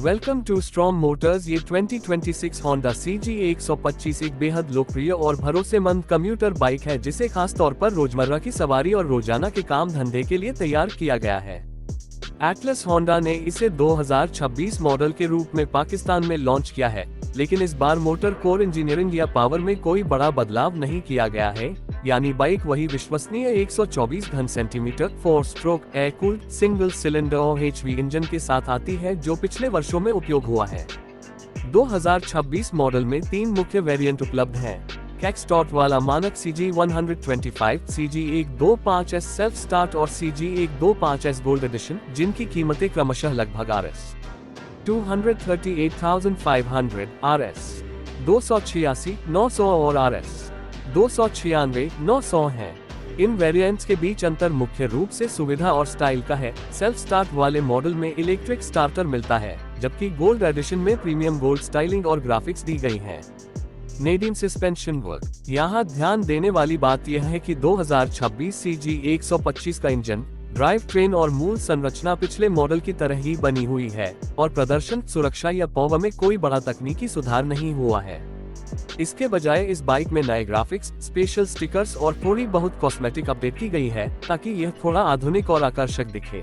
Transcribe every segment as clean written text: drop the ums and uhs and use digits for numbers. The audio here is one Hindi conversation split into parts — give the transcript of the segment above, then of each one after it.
Welcome to strong Motors. ये 2026 होंडा CG 125 एक बेहद लोकप्रिय और भरोसेमंद कम्यूटर बाइक है जिसे खास तौर पर रोजमर्रा की सवारी और रोजाना के काम धंधे के लिए तैयार किया गया है। एटलस होंडा ने इसे 2026 मॉडल के रूप में पाकिस्तान में लॉन्च किया है, लेकिन इस बार मोटर कोर इंजीनियरिंग या पावर में कोई बड़ा बदलाव नहीं किया गया है, यानी बाइक वही विश्वसनीय 124 घन centimetre 4 stroke air cooled single cylinder OHV engine के साथ आती है जो पिछले वर्षों में उपयोग हुआ है। 2026 मॉडल में 3 मुख्य वेरिएंट उपलब्ध हैं। किक स्टार्ट वाला मानक CG 125, CG 125S self start और CG 125S गोल्ड एडिशन, जिनकी कीमतें क्रमशः लगभग Rs 238,500, Rs 286, 900 और Rs 296, 900 हैं। इन वेरिएंट्स के बीच अंतर मुख्य रूप से सुविधा और स्टाइल का है। सेल्फ स्टार्ट वाले मॉडल में इलेक्ट्रिक स्टार्टर मिलता है, जबकि गोल्ड एडिशन में प्रीमियम गोल्ड स्टाइलिंग और ग्राफिक्स दी गई हैं। नेडिम सस्पेंशन वर्क। यहाँ ध्यान देने वाली बात यह है कि 2026 CG 125 का इंजन, ड्राइव ट्रेन और मूल संरचना पिछले मॉडल की तरह ही बनी हुई है और प्रदर्शन, सुरक्षा या पावर में कोई बड़ा तकनीकी सुधार नहीं हुआ है। इसके बजाय इस बाइक में नए ग्राफिक्स, स्पेशल स्टिकर्स और थोड़ी बहुत कॉस्मेटिक अपडेट की गई है ताकि यह थोड़ा आधुनिक और आकर्षक दिखे।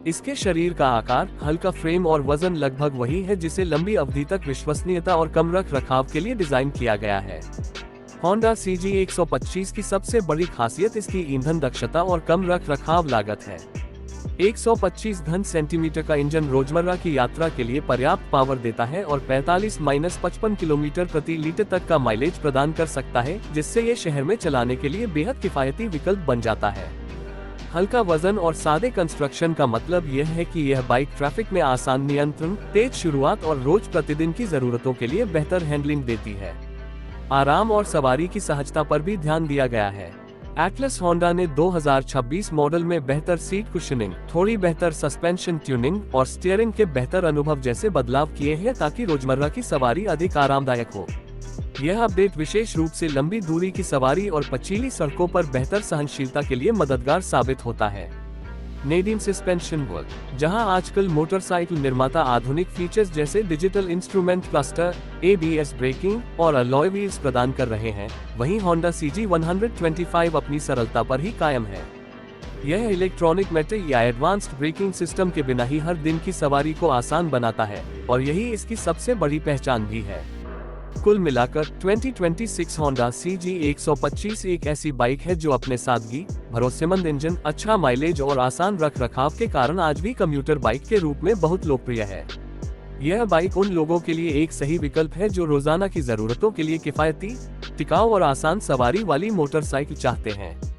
इसके शरीर का आकार, हल्का फ्रेम और वजन लगभग वही है जिसे लंबी अवधि तक विश्वसनीयता और कम रख रखाव के लिए डिजाइन किया गया है। होंडा CG 125 की सबसे बड़ी खासियत इसकी ईंधन दक्षता और कम रख रखाव लागत है। 125 घन सेंटीमीटर का इंजन रोजमर्रा की यात्रा के लिए पर्याप्त पावर देता है और 45-55 किलोमीटर प्रति लीटर तक का माइलेज प्रदान कर सकता है, जिससे ये शहर में चलाने के लिए बेहद किफायती विकल्प बन जाता है। हल्का वजन और सादे कंस्ट्रक्शन का मतलब यह है कि यह बाइक ट्रैफिक में आसान नियंत्रण, तेज शुरुआत और रोज प्रतिदिन की जरूरतों के लिए बेहतर हैंडलिंग देती है। आराम और सवारी की सहजता पर भी ध्यान दिया गया है। एटलस होंडा ने 2026 मॉडल में बेहतर सीट कुशनिंग, थोड़ी बेहतर सस्पेंशन ट्यूनिंग और स्टीयरिंग के बेहतर अनुभव जैसे बदलाव किए हैं ताकि रोजमर्रा की सवारी अधिक आरामदायक हो। यह अपडेट विशेष रूप से लंबी दूरी की सवारी और पचीली सड़कों पर बेहतर सहनशीलता के लिए मददगार साबित होता है। नेडिम सस्पेंशन वर्क। जहां आजकल मोटरसाइकिल निर्माता आधुनिक फीचर्स जैसे digital instrument cluster, ABS braking और अलॉय व्हील्स प्रदान कर रहे हैं, वहीं होंडा CG 125 अपनी सरलता पर ही कायम है। यह इलेक्ट्रॉनिक मेटे या एडवांस्ड ब्रेकिंग सिस्टम के बिना ही हर दिन की सवारी को आसान बनाता है और यही इसकी सबसे बड़ी पहचान भी है। कुल मिलाकर 2026 होंडा CG 125 एक ऐसी बाइक है जो अपने सादगी, भरोसेमंद इंजन, अच्छा माइलेज और आसान रख रखाव के कारण आज भी कम्यूटर बाइक के रूप में बहुत लोकप्रिय है। यह बाइक उन लोगों के लिए एक सही विकल्प है जो रोजाना की जरूरतों के लिए किफायती, टिकाऊ और आसान सवारी वाली मोटरसाइकिल चाहते हैं।